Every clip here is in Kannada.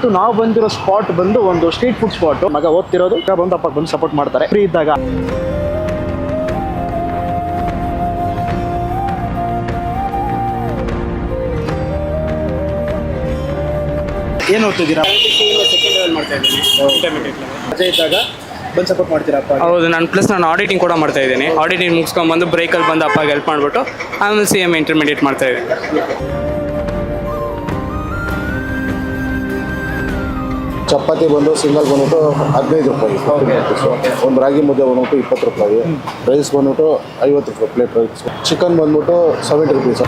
ಇವತ್ತು ನಾವು ಬಂದಿರೋ ಸ್ಪಾಟ್ ಬಂದು ಒಂದು ಸ್ಟ್ರೀಟ್ ಫುಡ್ ಸ್ಪಾಟ್. ಮಗ ಓದ್ತಿರೋದು ಬಂದು ಅಪ್ಪ ಬಂದು ಸಪೋರ್ಟ್ ಮಾಡ್ತಾರೆ ಫ್ರೀ ಇದ್ದಾಗ. ಏನು ಓದ್ತಿದ್ದೀರಾ? ಸೆಕೆಂಡ್ ಲೆವೆಲ್ ಮಾಡ್ತಾ ಇದ್ದೀನಿ. ರಜೆ ಇದ್ದಾಗ ಬಂದು ಸಪೋರ್ಟ್ ಮಾಡ್ತೀರಾ ಅಪ್ಪ? ಹೌದು, ನಾನು ಆಡಿಟಿಂಗ್ ಕೂಡ ಮಾಡ್ತಾ ಇದ್ದೀನಿ. ಆಡಿಟಿಂಗ್ ಮುಗಿಸ್ಕೊಂಡ್ಬಂದು ಬ್ರೇಕಲ್ಲಿ ಬಂದು ಅಪ್ಪಗೆ ಹೆಲ್ಪ್ ಮಾಡಿಬಿಟ್ಟು ಆಮೇಲೆ CMA ಇಂಟರ್ಮೀಡಿಯೇಟ್ ಮಾಡ್ತಾ ಇದ್ದೀನಿ. ಚಪಾತಿ ಬಂದು ಸಿಂಗಲ್ ಬಂದ್ಬಿಟ್ಟು 15 ರೂಪಾಯಿ, ಒಂದು ರಾಗಿ ಮುದ್ದೆ ಬಂದ್ಬಿಟ್ಟು 20 ರೂಪಾಯಿ, ರೈಸ್ ಬಂದ್ಬಿಟ್ಟು 50 ರೂಪಾಯಿ ಪ್ಲೇಟ್ ರೈಸ್, ಚಿಕನ್ ಬಂದ್ಬಿಟ್ಟು 70 ರುಪೀಸ್.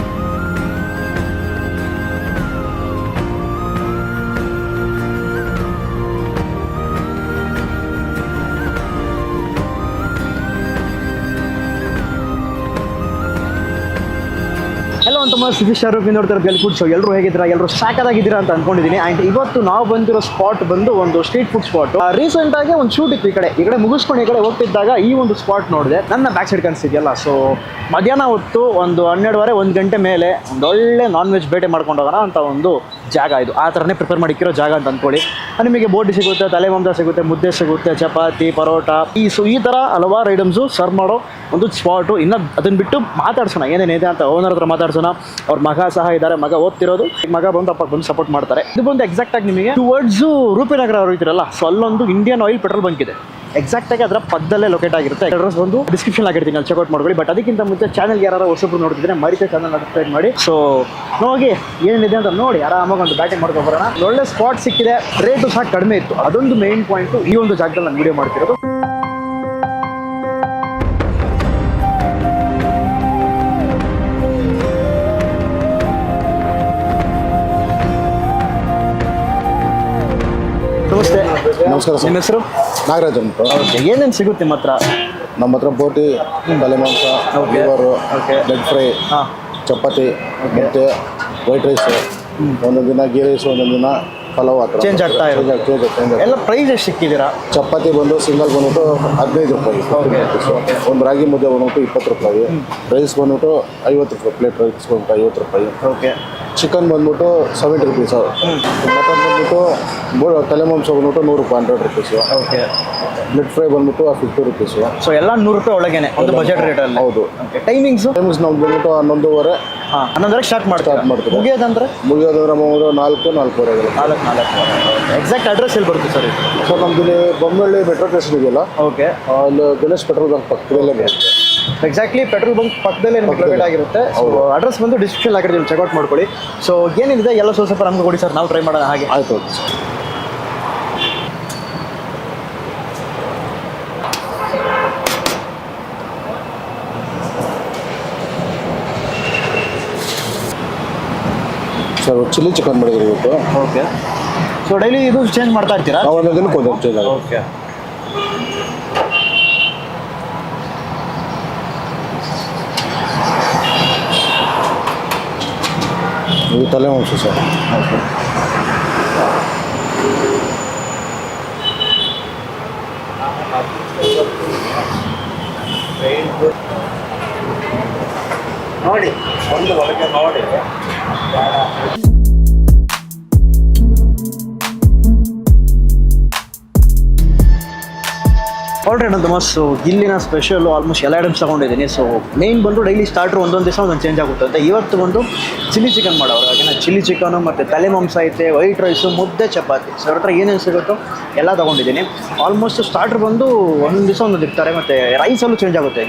ಹಲೋ ಅಂತ ಸುದೀಶ್ ಶಾರೂಕ್ ನೋಡ್ತಾರೆ ಗೆಲ್ ಫುಡ್ ಶೋ. ಎಲ್ಲರೂ ಹೇಗಿದ್ದೀರಾ? ಎಲ್ಲರೂ ಸಾಕಾಗಿದ್ದೀರಾ ಅಂತ ಅನ್ಕೊಂಡಿದ್ದೀನಿ. ಆ್ಯಂಡ್ ಇವತ್ತು ನಾವು ಬಂದಿರೋ ಸ್ಪಾಟ್ ಬಂದು ಒಂದು ಸ್ಟ್ರೀಟ್ ಫುಡ್ ಸ್ಪಾಟ್. ರೀಸೆಂಟ್ ಆಗಿ ಒಂದು ಶೂಟ್ ಇತ್ತು ಈ ಕಡೆ ಮುಗಿಸ್ಕೊಂಡು ಈ ಕಡೆ ಹೋಗ್ತಿದ್ದಾಗ ಈ ಒಂದು ಸ್ಪಾಟ್ ನೋಡಿದೆ. ನನ್ನ ಬ್ಯಾಕ್ ಸೈಡ್ ಕಾಣಿಸ್ತಿದೆಯಲ್ಲ, ಸೊ ಮಧ್ಯಾಹ್ನ ಹೊತ್ತು ಒಂದು 12:30 1 ಗಂಟೆ ಮೇಲೆ ಒಂದು ಒಳ್ಳೆ ನಾನ್ ವೆಜ್ ಬೇಟೆ ಮಾಡ್ಕೊಂಡು ಹೋಗೋಣ ಅಂತ ಒಂದು ಜಾಗ ಇದು. ಆ ಥರನೇ ಪ್ರಿಪೇರ್ ಮಾಡಿಕ್ಕಿರೋ ಜಾಗ ಅಂತ ಅಂದ್ಕೊಳ್ಳಿ. ನಿಮಗೆ ಬೋಟಿ ಸಿಗುತ್ತೆ, ತಲೆ ಮಾಂಸ ಸಿಗುತ್ತೆ, ಮುದ್ದೆ ಸಿಗುತ್ತೆ, ಚಪಾತಿ, ಪರೋಟ, ಈ ಥರ ಹಲವಾರು ಐಟಮ್ಸು ಸರ್ವ್ ಮಾಡೋ ಒಂದು ಸ್ಪಾಟು. ಇನ್ನು ಅದನ್ನು ಬಿಟ್ಟು ಮಾತಾಡ್ಸೋಣ ಏನೇನಿದೆ ಅಂತ ಓನರ್ ಹತ್ರ ಮಾತಾಡ್ಸೋಣ. ಅವ್ರ ಮಗ ಸಹ ಇದ್ದಾರೆ, ಮಗ ಓದ್ತಿರೋದು. ಮಗ ಬಂದು ಅಪ್ಪ ಬಂದು ಸಪೋರ್ಟ್ ಮಾಡ್ತಾರೆ. ಇದು ಬಂದು ಎಕ್ಸಾಕ್ಟ್ ಆಗಿ ನಿಮಗೆ ಟುವರ್ಡ್ಸು ರೂಪಿನಗರ ಹೋಗ್ತಿರಲ್ಲ, ಸೊ ಅಲ್ಲೊಂದು ಇಂಡಿಯನ್ ಆಯಿಲ್ ಪೆಟ್ರೋಲ್ ಬಂಕ್ ಇದೆ. ಎಕ್ಸಾಕ್ಟ್ ಆಗಿ ಅದರ ಪಕ್ಕದಲ್ಲೇ ಲೊಕೇಟ್ ಆಗಿರುತ್ತೆ. ಅಡ್ರೆಸ್ ಒಂದು ಡಿಸ್ಕ್ರಿಪ್ಷನ್ ಆಗಿರ್ತೀನಿ, ಅಲ್ಲಿ ಚೆಕ್ಔಟ್ ಮಾಡ್ಕೊಳ್ಳಿ. ಬಟ್ ಅದಕ್ಕಿಂತ ಮುಂಚೆ ಚಾನಲ್ಗೆ ಯಾರು ಹೊಸಬ್ರು ನೋಡ್ತಿದ್ರೆ ಮರಿತೆ ಚಾನಲ್ ಸಬ್ಸ್ಕ್ರೈಬ್ ಮಾಡಿ. ಸೊ ಹೋಗಿ ಏನಿದೆ ಅಂತ ನೋಡಿ ಆರಾಮಾಗಿ ಒಂದು ಬ್ಯಾಟಿಂಗ್ ಮಾಡ್ಕೊಂಡು ಬರೋಣ. ಒಳ್ಳೆ ಸ್ಪಾಟ್ ಸಿಕ್ಕಿದೆ, ರೇಟು ಸಹ ಕಡಿಮೆ ಇತ್ತು. ಅದೊಂದು ಮೇನ್ ಪಾಯಿಂಟು ಈ ಒಂದು ಜಾಗದಲ್ಲಿ ನಾನು ವಿಡಿಯೋ ಮಾಡ್ತಿರೋದು. ನಮಸ್ತೆ. ನಮಸ್ಕಾರ ಸರ್. ನಿಮ್ಮ ಹೆಸರು? ನಾಗರಾಜ್ ಅಂತ. ಓಕೆ, ಏನೇನು ಸಿಗುತ್ತೆ ನಿಮ್ಮ ಹತ್ರ? ನಮ್ಮ ಹತ್ರ ಬೋಟಿ, ತಲೆ ಮಾಂಸ, ಲಿವರು, ಲೆಗ್ ಫ್ರೈ, ಚಪಾತಿ, ಮುದ್ದೆ, ವೈಟ್ ರೈಸು, ಒಂದೊಂದು ದಿನ ಗೀ ರೈಸು, ಒಂದೊಂದು ದಿನ ಪಲಾವ್. ಆ ಥರ ಚೇಂಜ್ ಆಗ್ತಾ ಇರೋದು. ಎಲ್ಲ ಪ್ರೈಸ್ ಎಷ್ಟು ಸಿಕ್ಕಿದ್ದೀರಾ? ಚಪಾತಿ ಬಂದು ಸಿಂಗಲ್ ಬಂದ್ಬಿಟ್ಟು 15 ರೂಪಾಯಿ, ಒಂದು ರಾಗಿ ಮುದ್ದೆ ಬಂದ್ಬಿಟ್ಟು 20 ರೂಪಾಯಿ, ರೈಸ್ ಬಂದ್ಬಿಟ್ಟು 50 ರೂಪಾಯಿ ಪ್ಲೇಟ್ ರೈಸ್ ಬಂದ್ಬಿಟ್ಟು 50 ರೂಪಾಯಿ. ಓಕೆ. ಚಿಕನ್ ಬಂದ್ಬಿಟ್ಟು 70 ರುಪೀಸು, ಮಟನ್ ಬಂದ್ಬಿಟ್ಟು ತಲೆ ಮಾಂಸ ಬಂದ್ಬಿಟ್ಟು 100 ರೂಪಾಯಿ 100 ರುಪೀಸು. ಓಕೆ. ಬ್ಲೆಡ್ ಫ್ರೈ ಬಂದ್ಬಿಟ್ಟು 50 ರುಪೀಸು. ಸೊ ಎಲ್ಲ 100 ರೂಪಾಯಿ ಒಳಗೇನೆ ಒಂದು ಬಜೆಟ್ ರೇಟಲ್ಲಿ. ಹೌದು. ಟೈಮಿಂಗ್ಸ್ ನಾವು ಬಂದ್ಬಿಟ್ಟು 11:30 ಸ್ಟಾರ್ಟ್ ಮಾಡ್ತೀವಿ. ಮುಗಿಯೋದಂದ್ರೆ 4 4:15. 4 ಎಕ್ಸಾಕ್ಟ್ ಅಡ್ರೆಸ್ ಎಲ್ಲಿ ಬರುತ್ತೆ ಸರ್? ಸೊ ನಮ್ದು ಬೊಮ್ಮನಹಳ್ಳಿ ಮೆಟ್ರೋ ಸ್ಟೇಷನ್ ಇದೆಯಲ್ಲ, ಓಕೆ, ಅಲ್ಲಿ ಗಣೇಶ್ ಪೆಟ್ರೋಲ್ ಬಂಕ್ ಪಕ್ಕದಲ್ಲೇ ಬರುತ್ತೆ. ಎಕ್ಸಾಕ್ಟ್ಲಿ ಪೆಟ್ರೋಲ್ ಬಂಕ್ ಪಕ್ಕದಲ್ಲೇ ಲೊಕೇಟ್ ಆಗಿರುತ್ತೆ. ಸೊ ಅಡ್ರೆಸ್ ಬಂದು ಡಿಸ್ಕ್ರಿಪ್ಷನ್ ಆಗಿರ್ತೀವಿ, ಚೆಕ್ಔಟ್ ಮಾಡ್ಕೊಳ್ಳಿ. ಸೊ ಏನಿದೆ ಎಲ್ಲ ಸ್ವಲ್ಪ ನಮ್ಗೆ ಕೊಡಿ ಸರ್, ನಾವು ಟ್ರೈ ಮಾಡೋಣ. ಹಾಗೆ ಆಯಿತು ಸರ್. ಚಿಲ್ಲಿ ಚಿಕನ್ ಮಾಡಿದ್ರಿ ಇವತ್ತು. ಓಕೆ. ಸೊ ಡೈಲಿ ಇದು ಚೇಂಜ್ ಮಾಡ್ತಾ ಇರ್ತೀರಾ? ನಾವು ಒಂದೊಂದು ದಿನಕ್ಕೆ ಒಂದೊಂದು ಚೇಂಜ್ ಆಗುತ್ತೆ. ಓಕೆ. ಇದು ತಲೆ ಮಾಂಸ ಸರ್. ಓಕೆ. ನೋಡಿ ಒಂದು ಒಳಗೆ ನೋಡಿ. ಆಲ್ರೆಡಿ ನಮ್ಮ ಸೊ ಇಲ್ಲಿನ ಸ್ಪೆಷಲು ಆಲ್ಮೋಸ್ಟ್ ಎಲ್ಲ ಐಟಮ್ಸ್ ತೊಗೊಂಡಿದ್ದೀನಿ. ಸೊ ಮೇನ್ ಬಂದು ಡೈಲಿ ಸ್ಟಾರ್ಟ್ರು ಒಂದೊಂದು ದಿವಸ ಒಂದೊಂದು ಚೇಂಜ್ ಆಗುತ್ತೆ ಅಂತ. ಇವತ್ತು ಬಂದು ಚಿಲ್ಲಿ ಚಿಕನ್ ಮಾಡೋರು. ಹಾಗೆ ಚಿಲ್ಲಿ ಚಿಕನು ಮತ್ತು ತಲೆ ಮಾಂಸ ಐತೆ, ವೈಟ್ ರೈಸು, ಮುದ್ದೆ, ಚಪಾತಿ. ಸೊ ಅವ್ರ ಹತ್ರ ಏನೇನು ಸಿಗುತ್ತೋ ಎಲ್ಲ ತೊಗೊಂಡಿದ್ದೀನಿ. ಆಲ್ಮೋಸ್ಟ್ ಸ್ಟಾರ್ಟ್ರ್ ಬಂದು ಒಂದೊಂದು ದಿವಸ ಒಂದೊಂದು ಇರ್ತಾರೆ. ಮತ್ತು ರೈಸಲ್ಲೂ ಚೇಂಜ್ ಆಗುತ್ತೆ.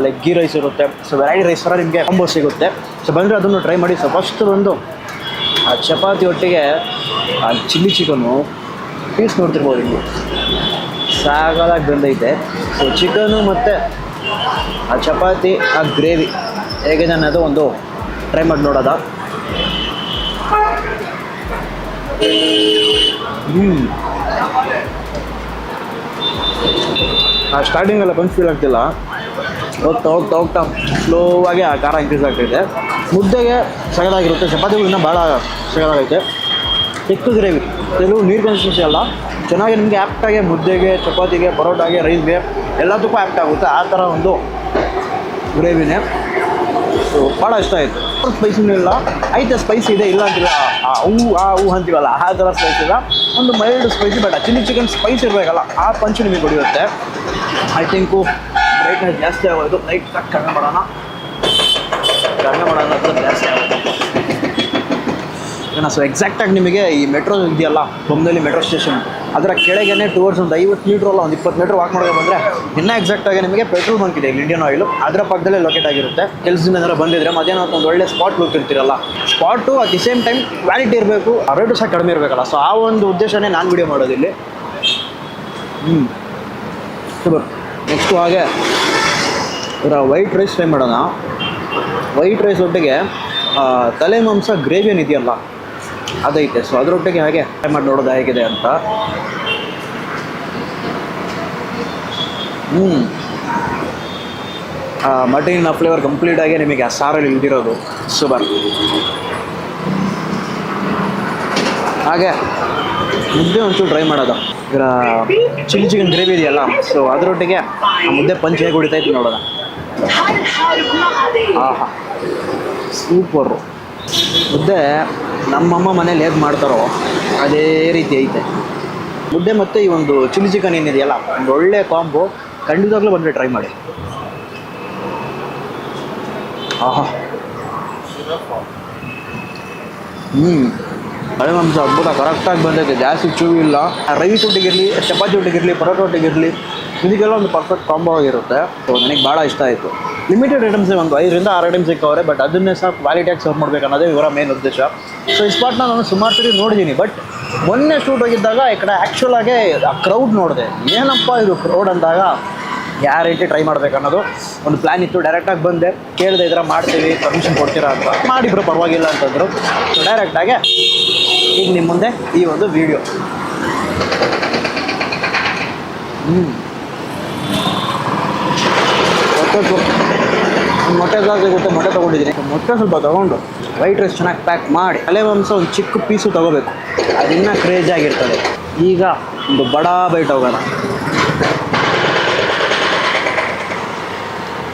ಲೈಕ್ ಗೀ ರೈಸ್ ಇರುತ್ತೆ. ಸೊ ವೆರೈಟಿ ರೈಸ್ ಥರ ನಿಮಗೆ ಕಾಂಬೋ ಸಿಗುತ್ತೆ. ಸೊ ಬಂದರೆ ಅದನ್ನು ಟ್ರೈ ಮಾಡಿ. ಸೊ ಫಸ್ಟ್ ಬಂದು ಆ ಚಪಾತಿ ಒಟ್ಟಿಗೆ ಆ ಚಿಲ್ಲಿ ಚಿಕನು ಪೀಸ್ ನೋಡ್ತಿರ್ಬೋದು ಇಲ್ಲಿ, ಸಾಕಾಗಿ ಬಂದೈತೆ. ಸೊ ಚಿಕನು ಮತ್ತು ಆ ಚಪಾತಿ, ಆ ಗ್ರೇವಿ ಹೇಗಿದೆ ಅನ್ನೋದು ಒಂದು ಟ್ರೈ ಮಾಡಿ ನೋಡೋದ. ಆ ಸ್ಟಾರ್ಟಿಂಗೆಲ್ಲ ಬಂದು ಫೀಲ್ ಆಗ್ತಿಲ್ಲ. ಹೋಗ್ತಾ ಹೋಗ್ತಾ ಹೋಗ್ತಾ ಸ್ಲೋವಾಗಿ ಆ ಖಾರ ಇನ್ಕ್ರೀಸ್ ಆಗ್ತೈತೆ. ಮುದ್ದೆಗೆ ಸಗದಾಗಿರುತ್ತೆ, ಚಪಾತಿಗಳು ಇನ್ನೂ ಭಾಳ ಸಗದಾಗೈತೆ. ಚಿಕ್ಕ ಗ್ರೇವಿ, ಕೆಲವು ನೀರು ಕನ್ಸಿಸ್ಟೆನ್ಸಿ ಅಲ್ಲ, ಚೆನ್ನಾಗಿ ನಿಮಗೆ ಆ್ಯಪ್ಟಾಗೆ ಮುದ್ದೆಗೆ, ಚಪಾತಿಗೆ, ಪರೋಟಾಗೆ, ರೈಸ್ಗೆ ಎಲ್ಲದಕ್ಕೂ ಆ್ಯಪ್ಟ್ ಆಗುತ್ತೆ. ಆ ಥರ ಒಂದು ಗ್ರೇವಿನೇ. ಸೊ ಭಾಳ ಇಷ್ಟ ಆಯಿತು. ಸ್ಪೈಸಿನೂ ಇಲ್ಲ, ಐತೆ ಸ್ಪೈಸಿ ಇದೆ, ಇಲ್ಲ ಅಂತಿಲ್ಲ. ಹೂ ಅಂತೀವಲ್ಲ ಆ ಥರ ಸ್ಪೈಸ್ ಇಲ್ಲ. ಒಂದು ಮೈಲ್ಡ್ ಸ್ಪೈಸಿ, ಬಟ್ ಆ ಚಿಲ್ಲಿ ಚಿಕನ್ ಸ್ಪೈಸ್ ಇರಬೇಕಲ್ಲ, ಆ ಪಂಚು ನಿಮಗೆ ಹೊಡೆಯುತ್ತೆ. ಐ ಥಿಂಕು ಬ್ರೈಟ್ನೆಸ್ ಜಾಸ್ತಿ ಆಗೋದು, ಲೈಟ್ ಕಡಿಮೆ ಮಾಡೋಣ ಅಂತ ಜಾಸ್ತಿ ಆಗೋದು ಏನೋ. ಸೊ ಎಕ್ಸಾಕ್ಟಾಗಿ ನಿಮಗೆ ಈ ಮೆಟ್ರೋ ಇದೆಯಲ್ಲ, ಬೊಮ್ಮನಹಳ್ಳಿ ಮೆಟ್ರೋ ಸ್ಟೇಷನ್, ಅದರ ಕೆಳಗೇನೆ ಟುವರ್ಡ್ಸ್ ಒಂದು 50 ಮೀಟ್ರ್ ಅಲ್ಲ, ಒಂದು 20 ಮೀಟ್ರ್ ವಾಕ್ ಮಾಡೋಕೆ ಬಂದರೆ ಇನ್ನೂ ಎಕ್ಸಾಕ್ಟಾಗಿ ನಿಮಗೆ ಪೆಟ್ರೋಲ್ ಬಂಕ್ ಇದೆ ಇಲ್ಲಿ, ಇಂಡಿಯನ್ ಆಯಿಲು, ಅದರ ಪಕ್ಕದಲ್ಲೇ ಲೊಕೇಟ್ ಆಗಿರುತ್ತೆ. ಕೆಲಸದಿಂದ ಏನಾರು ಬಂದಿದ್ರೆ ಮಧ್ಯಾಹ್ನ ಒಂದು ಒಳ್ಳೆ ಸ್ಪಾಟ್ ಹೋಗ್ತಿರ್ತೀರಲ್ಲ, spot at the same time quality ಇರಬೇಕು, ರೇಟು ಸಹ ಕಡಿಮೆ ಇರಬೇಕಲ್ಲ. ಸೊ ಆ ಒಂದು ಉದ್ದೇಶನೇ ನಾನು ವಿಡಿಯೋ ಮಾಡೋದಿಲ್ಲಿ. ಸೂಪರ್. ನೆಕ್ಸ್ಟು ಹಾಗೆ ಇದರ ವೈಟ್ ರೈಸ್ ಟ್ರೈ ಮಾಡೋಣ. ವೈಟ್ ರೈಸ್ ಒಟ್ಟಿಗೆ ತಲೆ ಮಾಂಸ ಗ್ರೇವಿ ಏನಿದೆಯಲ್ಲ ಅದೈತೆ. ಸೊ ಅದರೊಟ್ಟಿಗೆ ಹಾಗೆ ಟ್ರೈ ಮಾಡಿ ನೋಡೋದು ಹೇಗಿದೆ ಅಂತ. ಮಟನಿನ ಫ್ಲೇವರ್ ಕಂಪ್ಲೀಟಾಗಿ ನಿಮಗೆ ಆ ಸಾರಲ್ಲಿ ಇಲ್ದಿರೋದು ಸೂಪರ್. ಹಾಗೆ ಮುದ್ದೆ ಒಂಚೂರು ಟ್ರೈ ಮಾಡೋದು. ಇದರ ಚಿಲ್ಲಿ ಚಿಕನ್ ಗ್ರೇವಿ ಇದೆಯಲ್ಲ, ಸೊ ಅದರೊಟ್ಟಿಗೆ ಆ ಮುದ್ದೆ ಪಂಚ್ ಹೇಗೆ ಹೊಡಿತೈತೆ ನೋಡೋಣ. ಆಹಾ, ಸೂಪರು. ಮುದ್ದೆ ನಮ್ಮಮ್ಮ ಮನೇಲಿ ಹೇಗೆ ಮಾಡ್ತಾರೋ ಅದೇ ರೀತಿ ಐತೆ ಮುದ್ದೆ. ಮತ್ತು ಈ ಒಂದು ಚಿಲ್ಲಿ ಚಿಕನ್ ಏನಿದೆಯಲ್ಲ, ಒಂದು ಒಳ್ಳೆ ಕಾಂಬೋ. ಖಂಡಿತವಾಗ್ಲೂ ಬಂದರೆ ಟ್ರೈ ಮಾಡಿ. ಆಹಾ, ತಲೆ ಮಾಂಸ ಅದ್ಭುತ, ಕರೆಕ್ಟಾಗಿ ಬಂದೈತೆ, ಜಾಸ್ತಿ ಚೂ ಇಲ್ಲ. ರೈಸ್ ಒಟ್ಟಿಗಿರಲಿ, ಚಪಾತಿ ಒಟ್ಟಿಗಿರಲಿ, ಪರೋಟ ಒಟ್ಟಿಗಿರಲಿ, ಇದಕ್ಕೆಲ್ಲ ಒಂದು ಪರ್ಫೆಕ್ಟ್ ಕಾಂಬೋ ಆಗಿರುತ್ತೆ. ಸೊ ನನಗೆ ಭಾಳ ಇಷ್ಟ ಆಯಿತು. ಲಿಮಿಟೆಡ್ ಐಟಮ್ಸ್ ಒಂದು 5ರಿಂದ 6 ಐಟಮ್ಸ್ ಸಿಕ್ಕವ್ರೆ, ಬಟ್ ಅದನ್ನೇ ಸಹ ಕ್ವಾಲಿಟಿಯಾಗಿ ಸರ್ವ್ ಮಾಡಬೇಕು ಅನ್ನೋದೇ ಇವರ ಮೇನ್ ಉದ್ದೇಶ. ಸೊ ಈ ಸ್ಪಾಟ್ನ ನಾನು ಸುಮಾರು ಸರಿ ನೋಡಿದ್ದೀನಿ, ಬಟ್ ಮೊನ್ನೆ ಶೂಟ್ ಹೋಗಿದ್ದಾಗ ಈ ಕಡೆ ಆ್ಯಕ್ಚುಲಾಗೆ ಆ ಕ್ರೌಡ್ ನೋಡಿದೆ. ಏನಪ್ಪ ಇದು ಕ್ರೌಡ್ ಅಂದಾಗ ಯಾವ ರೀತಿ ಟ್ರೈ ಮಾಡಬೇಕು ಅನ್ನೋದು ಒಂದು ಪ್ಲ್ಯಾನ್ ಇತ್ತು. ಡೈರೆಕ್ಟಾಗಿ ಬಂದೆ, ಕೇಳಿದೆ ಈ ಥರ ಮಾಡ್ತೀವಿ, ಪರ್ಮಿಷನ್ ಕೊಡ್ತೀರಾ ಅಂತ. ಮಾಡಿಬ್ರು, ಪರವಾಗಿಲ್ಲ ಅಂತಂದರು. ಸೊ ಡೈರೆಕ್ಟಾಗೆ ಈಗ ನಿಮ್ಮ ಮುಂದೆ ಈ ಒಂದು ವಿಡಿಯೋ. ಮೊಟ್ಟೆ ಸಾರು ಸಿಗುತ್ತೆ, ಮೊಟ್ಟೆ ತೊಗೊಂಡಿದ್ದೀನಿ. ಮೊಟ್ಟೆ ಸ್ವಲ್ಪ ತೊಗೊಂಡು ವೈಟ್ ರೈಸ್ ಚೆನ್ನಾಗಿ ಪ್ಯಾಕ್ ಮಾಡಿ, ತಲೆ ಮಾಂಸ ಒಂದು ಚಿಕ್ಕ ಪೀಸು ತೊಗೋಬೇಕು, ಅದಿನ್ನೂ ಕ್ರೇಜಿ ಆಗಿರ್ತದೆ. ಈಗ ಒಂದು ಬಡಾ ಬೈಟ್ ಹೋಗೋಣ.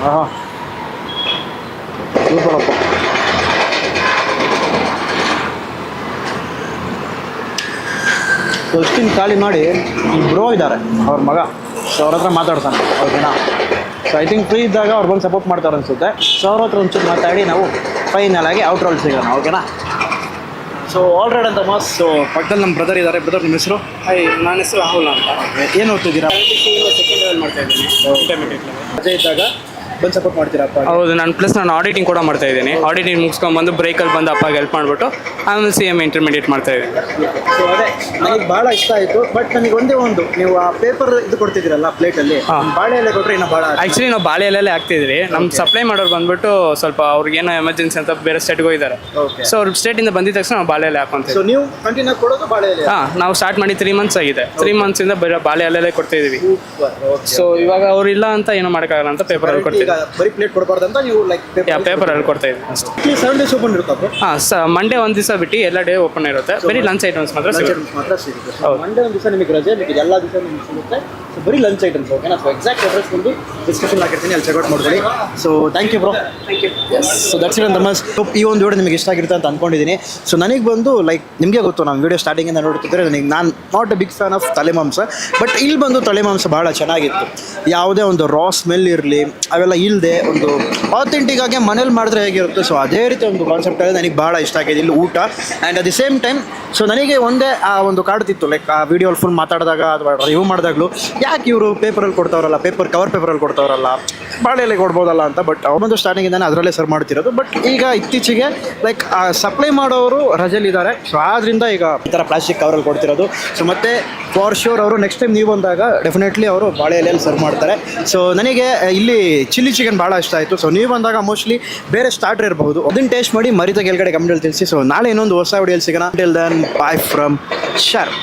ಆಹಾ, ಸೂಪರಪ್ಪ. ಸೊ ಇಷ್ಟಿನ ಖಾಲಿ ಮಾಡಿ ಈ ಬ್ರೋ ಇದ್ದಾರೆ, ಅವ್ರ ಮಗ. ಸೊ ಅವ್ರ ಹತ್ರ ಮಾತಾಡ್ತಾನೆ, ಓಕೆನಾ. ಸೊ ಐ ಥಿಂಕ್ ಫ್ರೀ ಇದ್ದಾಗ ಅವ್ರು ಬಂದು ಸಪೋರ್ಟ್ ಮಾಡ್ತಾರೆ ಅನಿಸುತ್ತೆ. ಸೊ ಅವ್ರ ಹತ್ರ ಒಂಚೂರು ಮಾತಾಡಿ ನಾವು ಫೈನಲ್ ಆಗಿ ಔಟ್ ರೋಲ್ ಸಿಗೋಣ, ಓಕೆನಾ. ಸೊ ಆಲ್ರೆಡಿ ಅಂತ ಮಾಸ್. ಸೊ ಪಕ್ಕದಲ್ಲಿ ನಮ್ಮ ಬ್ರದರ್ ಇದ್ದಾರೆ. ಬ್ರದರ್, ನಿಮ್ಮ ಹೆಸರು? ನನ್ನ ಹೆಸರು ರಾಹುಲ್ ಅಂತ. ಏನು ಓದ್ತಿದ್ದೀರಾ? ಸೆಕೆಂಡ್ ಲೆವೆಲ್ ಮಾಡ್ತಾ ಇದ್ದೀನಿ, ಇಂಟರ್ಮೀಡಿಯೇಟ್ ಲೆವೆಲ್. ರಜೆ ಇದ್ದಾಗ ಬಂದು ಸಪೋರ್ಟ್ ಮಾಡ್ತೀರಪ್ಪ? ಹೌದು, ನಾನು ಆಡಿಟಿಂಗ್ ಕೂಡ ಮಾಡ್ತಾ ಇದ್ದೀನಿ. ಆಡಿಟಿಂಗ್ ಮುಗಿಸ್ಕೊಂಡ್ಬಂದು ಬ್ರೇಕಲ್ಲಿ ಬಂದು ಅಪ್ಪಗೆ ಹೆಲ್ಪ್ ಮಾಡಿಬಿಟ್ಟು ಆಮೇಲೆ CMA ಇಂಟರ್ಮೀಡಿಯೇಟ್ ಮಾಡ್ತಾ ಇದ್ದೀನಿ. ಸೊ ಅದೇ ನನಗೆ ಭಾಳ ಇಷ್ಟ ಆಯಿತು. ಬಟ್ ನನಗೆ ಒಂದೇ ಒಂದು, ನೀವು ಆ ಪೇಪರ್ ಇದು ಕೊಡ್ತಿದ್ದೀರಲ್ಲ ಪ್ಲೇಟಲ್ಲಿ, ಬಾಳೆ ಎಲೆ ಕೊಟ್ಟರೆ ಇನ್ನೂ ಭಾಳ. ಆ್ಯಕ್ಚುಲಿ ನಾವು ಬಾಳೆ ಎಲೆಲ್ಲೇ ಹಾಕ್ತಿದ್ವಿ. ನಮ್ಮ ಸಪ್ಲೈ ಮಾಡೋರು ಬಂದ್ಬಿಟ್ಟು ಸ್ವಲ್ಪ ಅವ್ರಿಗೇನೋ ಎಮರ್ಜೆನ್ಸಿ ಅಂತ ಬೇರೆ ಸ್ಟೇಟ್ಗೆ ಹೋಗಿದ್ದಾರೆ. ಸೊ ಅವ್ರ ಸ್ಟೇಟಿಂದ ಬಂದಿದ ತಕ್ಷಣ ನಾವು ಬಾಳೆ ಎಲೆ ಹಾಕೊಂತೀವಿ. ಸೊ ನೀವು ಕಂಟಿನ್ಯೂ ಕೊಡೋದು ಬಾಳೆ ಎಲೆ? ನಾವು ಸ್ಟಾರ್ಟ್ ಮಾಡಿ 3 months ಆಗಿದೆ. 3 monthsಯಿಂದ ಬರೀ ಬಾಳೆ ಎಲೆಲ್ಲೇ ಕೊಡ್ತಾ ಇದೀವಿ. ಸೊ ಇವಾಗ ಅವ್ರು ಇಲ್ಲ ಅಂತ ಏನೋ ಮಾಡೋಕ್ಕಾಗಲ್ಲ ಅಂತ ಪೇಪರಲ್ಲಿ ಕೊಡ್ತೀವಿ. ಬರೀ ಪ್ಲೇಟ್ ಕೊಡಬಾರ್ದು ಅಂತ ನೀವು ಲೈಕ್ ಪೇಪರಲ್ಲಿ ಕೊಡ್ತಾ ಇದ್ದೀವಿ ಅಷ್ಟೇ. 7 days ಓಪನ್ ಇರುತ್ತಪ್ಪ? ಮಂಡೇ ಒಂದು ದಿವಸ ಬಿಟ್ಟು ಎಲ್ಲ ಡೇ ಓಪನ್ ಇರುತ್ತೆ. ಬರೀ ಲಂಚ್ ಐಟಮ್ಸ್ ಮಾತ್ರ ಸಿಗುತ್ತೆ. ಮಂಡೇ ಒಂದು ದಿವಸ ನಿಮಗೆ ರಜೆ, ನಿಮಗೆ ಎಲ್ಲ ದಿವಸ ನಿಮಗೆ ಸಿಗುತ್ತೆ. ಸೊ ಬರೀ ಲಂಚ್ ಐಟಮ್ಸ್, ಓಕೆನಾ. ಸೊ ಎಕ್ಸಾಕ್ಟ್ ಅಡ್ರೆಸ್ ಬಂದು ಡಿಸ್ಕ್ರಿಪ್ಷನ್ ಹಾಕಿರ್ತೀನಿ, ಅಲ್ಲಿ ಚೆಕ್ಔಟ್ ಮಾಡ್ಕೊಳ್ಳಿ. So thank you bro. So that's it ಅಂತ. ಈ ಒಂದು ವಿಡಿಯೋ ನಿಮಗೆ ಇಷ್ಟ ಆಗಿರುತ್ತೆ ಅಂತ ಅಂದ್ಕೊಂಡಿದ್ದೀನಿ. ಸೊ ನನಗೆ ಬಂದು ಲೈಕ್ ನಿಮಗೆ ಗೊತ್ತು, ನಾನು ವಿಡಿಯೋ ಸ್ಟಾರ್ಟಿಂಗಿಂದ ನೋಡ್ತಿದ್ದರೆ ನಾನು not a big fan of ತಲೆ ಮಾಂಸ. ಬಟ್ ಇಲ್ಲಿ ಬಂದು ತಲೆ ಮಾಂಸ ಭಾಳ ಚೆನ್ನಾಗಿತ್ತು. ಯಾವುದೇ ಒಂದು ರಾ ಸ್ಮೆಲ್ ಇರಲಿ ಅವೆಲ್ಲ ಇಲ್ಲದೆ ಒಂದು ಆಥೆಂಟಿಕ್ ಆಗಿ ಮನೇಲಿ ಮಾಡಿದ್ರೆ ಹೇಗಿರುತ್ತೆ, ಸೊ ಅದೇ ರೀತಿ ಒಂದು ಕಾನ್ಸೆಪ್ಟಲ್ಲಿ ನನಗೆ ಭಾಳ ಇಷ್ಟ ಆಗಿದೆ ಇಲ್ಲಿ ಊಟ. And at the same time so ನನಗೆ ಒಂದೇ ಆ ಒಂದು ಕಾಡ್ತಿತ್ತು, ಲೈಕ್ ಆ ವಿಡಿಯೋಲ್ಲಿ ಫುಲ್ ಮಾತಾಡಿದಾಗ ಅಥವಾ ರಿವ್ಯೂ ಮಾಡಿದಾಗಲೂ, ಯಾಕೆ ಇವರು ಪೇಪರಲ್ಲಿ ಕೊಡ್ತಾವ್ರಲ್ಲ, ಕವರ್ ಪೇಪರಲ್ಲಿ ಕೊಡ್ತಾವ್ರಲ್ಲ, ಬಾಳೆಲೆ ಕೊಡ್ಬೋದಲ್ಲ ಅಂತ. ಬಟ್ ಅವನೊಂದು ಸ್ಟಾರ್ಟಿಂಗಿಂದಾನೆ ಅದರಲ್ಲೇ ಸರ್ವ್ ಮಾಡ್ತಿರೋದು. ಬಟ್ ಈಗ ಇತ್ತೀಚೆಗೆ ಲೈಕ್ ಸಪ್ಲೈ ಮಾಡೋರು ರಜೆಲಿದ್ದಾರೆ. ಸೊ ಆದ್ದರಿಂದ ಈಗ ಈ ಥರ ಪ್ಲಾಸ್ಟಿಕ್ ಕವರಲ್ಲಿ ಕೊಡ್ತಿರೋದು. ಸೊ ಮತ್ತು ಫಾರ್ ಶ್ಯೂರ್ ಅವರು ನೆಕ್ಸ್ಟ್ ಟೈಮ್ ನೀವು ಬಂದಾಗ ಡೆಫಿನೆಟ್ಲಿ ಅವರು ಬಾಳೆ ಎಲೆಯಲ್ಲಿ ಸರ್ವ್ ಮಾಡ್ತಾರೆ. ಸೊ ನನಗೆ ಇಲ್ಲಿ ಚಿಲ್ಲಿ ಚಿಕನ್ ಭಾಳ ಇಷ್ಟ ಆಯಿತು. ಸೊ ನೀವು ಬಂದಾಗ ಮೋಸ್ಟ್ಲಿ ಬೇರೆ ಸ್ಟಾರ್ಟರ್ ಇರಬಹುದು, ಅದನ್ನು ಟೇಸ್ಟ್ ಮಾಡಿ ಮರಿದ ಕೆಳಗಡೆ ಕಮೆಂಟಲ್ಲಿ ತಿಳಿಸಿ. ಸೊ ನಾಳೆ ಇನ್ನೊಂದು ಹೊಸ ವಿಡಿಯೋಲಿ ಸಿಗೋಣ. Till then, bye from ಶರ್.